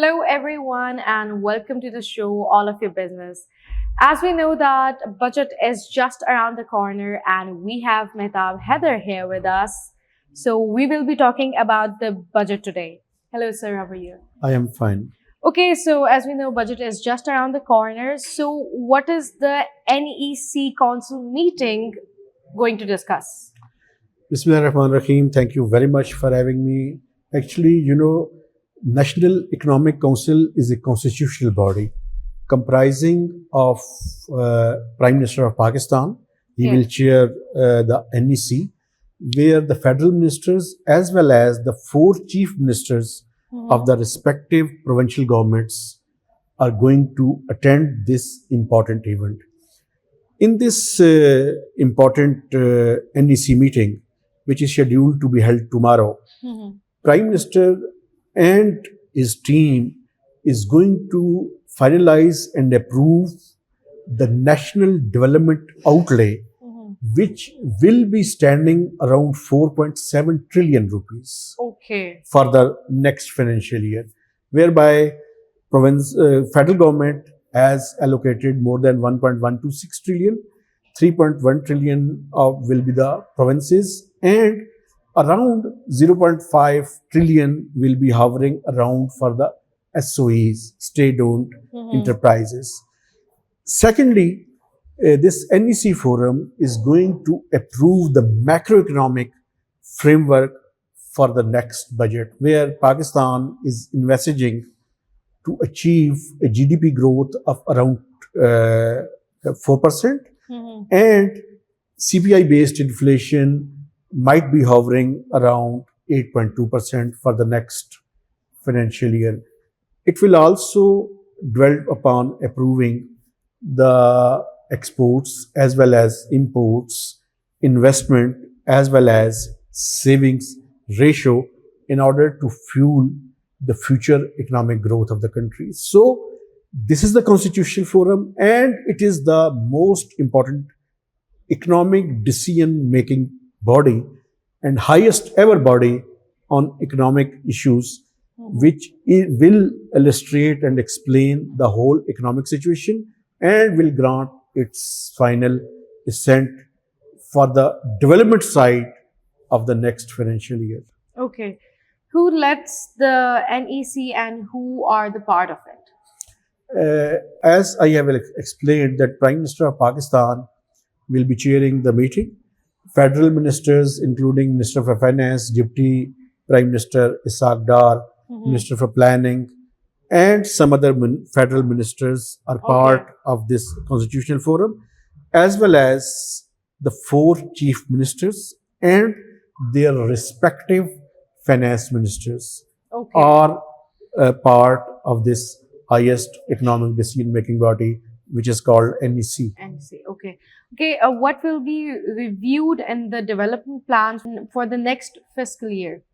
Hello, everyone, and welcome to the show, All of Your Business. As we know that budget is just around the corner, and we have Mehtab Heather here with us. So we will be talking about the budget today. Hello, sir. How are you? I am fine. Okay, so as we know, budget is just around the corner. So what is the NEC Council meeting going to discuss? Bismillah Rahman Rahim. Thank you very much for having me. Actually, National Economic Council is a constitutional body comprising of Prime Minister of Pakistan. He Yeah. will chair the NEC, where the federal ministers as well as the four chief ministers of the respective provincial governments are going to attend this important event. In this important NEC meeting, which is scheduled to be held tomorrow, Mhm. Prime Minister and his team is going to finalize and approve the national development outlay, Mhm. which will be standing around 4.7 trillion rupees Okay. for the next financial year, whereby federal government has allocated more than 1.126 trillion, 3.1 trillion will be the provinces, and around 0.5 trillion will be hovering around for the SOEs, state-owned Mhm. enterprises. Secondly, this NEC forum is going to approve the macroeconomic framework for the next budget, where Pakistan is envisaging to achieve a GDP growth of around 4%, Mhm. and CPI based inflation might be hovering around 8.2% for the next financial year. It will also dwell upon approving the exports as well as imports, investment as well as savings ratio in order to fuel the future economic growth of the country. So, this is the Constitutional Forum, and it is the most important economic decision making body and highest ever body on economic issues, which will illustrate and explain the whole economic situation and will grant its final assent for the development side of the next financial year. Okay. Who lets the NEC and who are the part of it? As I have explained, that Prime Minister of Pakistan will be chairing the meeting. Federal ministers, including Minister for Finance, Deputy Prime Minister Isaac Dar, Minister for Planning, and some other federal ministers are part of this constitutional forum, as well as the four chief ministers and their respective finance ministers Okay. are part of this highest economic decision making body, which is called NEC. NEC. Okay. Okay. What will be reviewed in the development plans for the next fiscal year?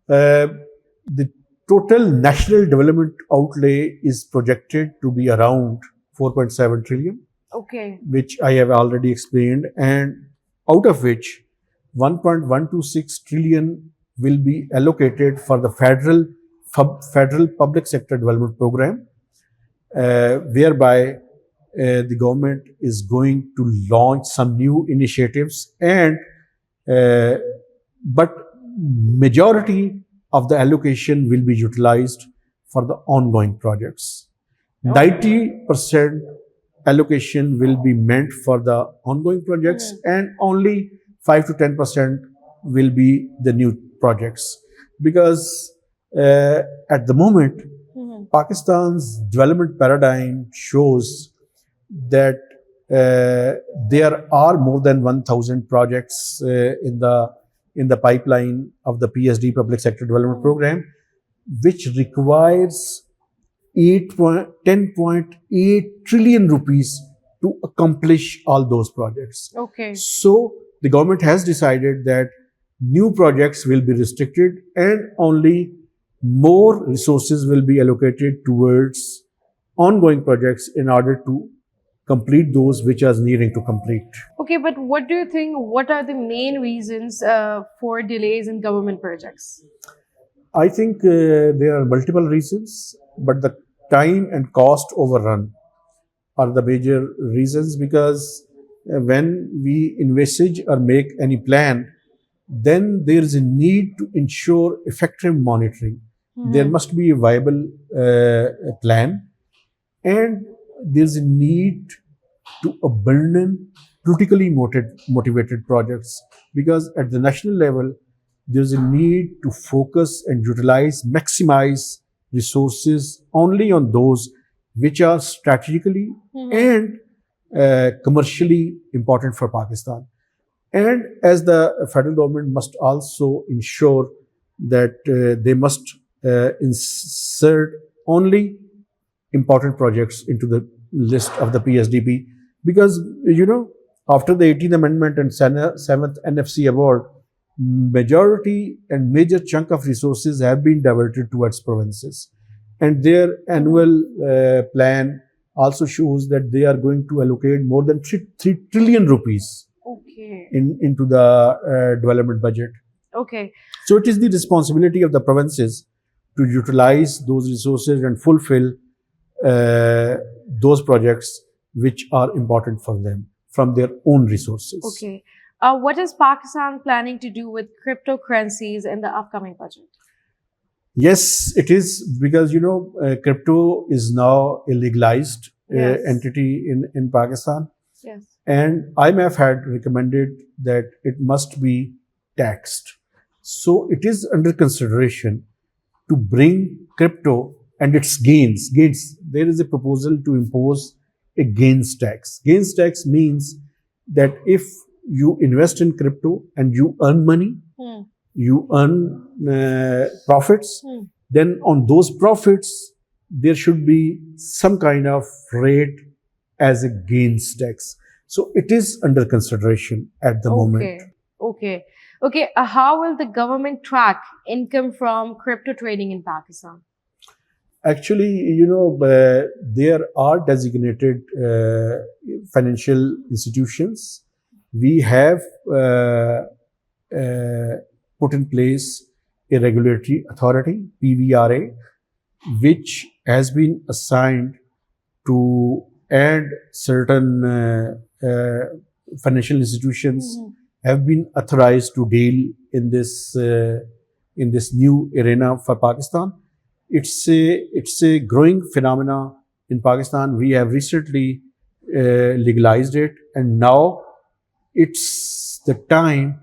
The total national development outlay is projected to be around 4.7 trillion, Okay. which I have already explained, and out of which 1.126 trillion will be allocated for the federal public sector development program, whereby the government is going to launch some new initiatives, and but majority of the allocation will be utilized for the ongoing projects. 90% allocation will be meant for the ongoing projects, and only 5 to 10% will be the new projects, because at the moment Pakistan's development paradigm shows that there are more than 1,000 projects in the pipeline of the PSD Public Sector Development Program, which requires 10.8 trillion rupees to accomplish all those projects. Okay. So the government has decided that new projects will be restricted and only more resources will be allocated towards ongoing projects in order to complete those which are nearing to complete. Okay, but what do you think? What are the main reasons for delays in government projects? I think there are multiple reasons, but the time and cost overrun are the major reasons because when we envisage or make any plan, then there is a need to ensure effective monitoring. There Mhm. must be a viable plan, and there's a need to abandon politically motivated projects because at the national level, there's a need to focus and maximize resources only on those which are strategically Mhm. and commercially important for Pakistan. And as the federal government must also ensure that they must insert only important projects into the list of the PSDP because after the 18th Amendment and 7th NFC award, majority and major chunk of resources have been diverted towards provinces, and their Mhm. annual plan also shows that they are going to allocate more than 3 trillion rupees Okay. into the development budget. Okay. So it is the responsibility of the provinces to utilize those resources and fulfill uh, those projects which are important for them from their own resources. Okay. What is Pakistan planning to do with cryptocurrencies in the upcoming budget? Yes, it is because crypto is now a legalized Yes. entity in Pakistan, Yes. and IMF had recommended that it must be taxed. So it is under consideration to bring crypto and its gains. There is a proposal to impose a gains tax. Gains tax means that if you invest in crypto and you earn money, Hmm. you earn profits, Hmm. then on those profits, there should be some kind of rate as a gains tax. So it is under consideration at the moment. Okay. Okay. Okay. How will the government track income from crypto trading in Pakistan? Actually, there are designated financial institutions. We have uh, put in place a regulatory authority, PVRA, which has been assigned to add certain financial institutions Mhm. have been authorized to deal in this new arena for Pakistan. It's a growing phenomena in Pakistan. We have recently legalized it, and now it's the time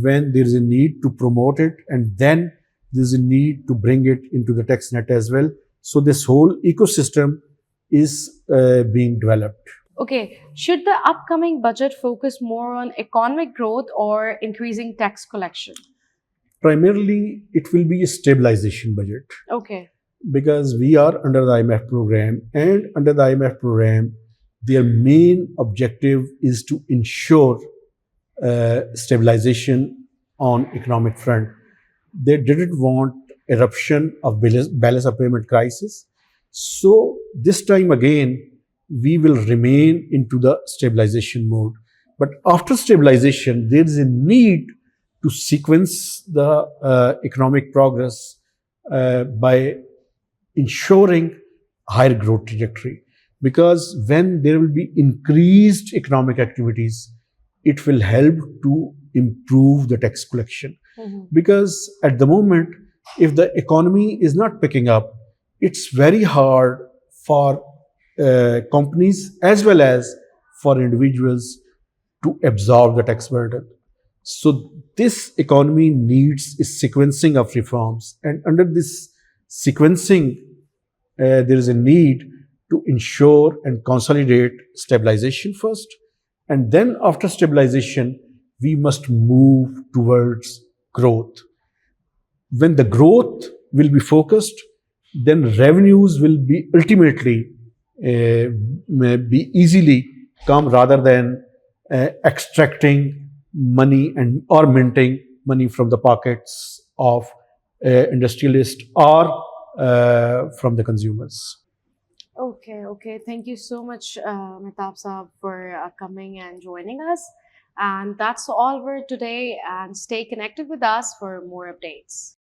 when there is a need to promote it, and then there's a need to bring it into the text net as well. So this whole ecosystem is being developed. Okay. Should the upcoming budget focus more on economic growth or increasing tax collection? Primarily, it will be a stabilization budget Okay. because we are under the IMF program, and under the IMF program, their main objective is to ensure stabilization on economic front. They didn't want eruption of balance of payment crisis. So this time again, we will remain into the stabilization mode. But after stabilization, there is a need to sequence the economic progress by ensuring higher growth trajectory, because when there will be increased economic activities, it will help to improve the tax collection. Mhm. Because at the moment, if the economy is not picking up, it's very hard for companies as well as for individuals to absorb the tax burden. So this economy needs a sequencing of reforms, and under this sequencing, there is a need to ensure and consolidate stabilization first, and then after stabilization, we must move towards growth. When the growth will be focused, then revenues will be ultimately may be easily come rather than extracting money and or minting money from the pockets of industrialists or from the consumers. Okay, okay. Thank you so much, Mehtab Saab, for coming and joining us. And that's all for today. And stay connected with us for more updates.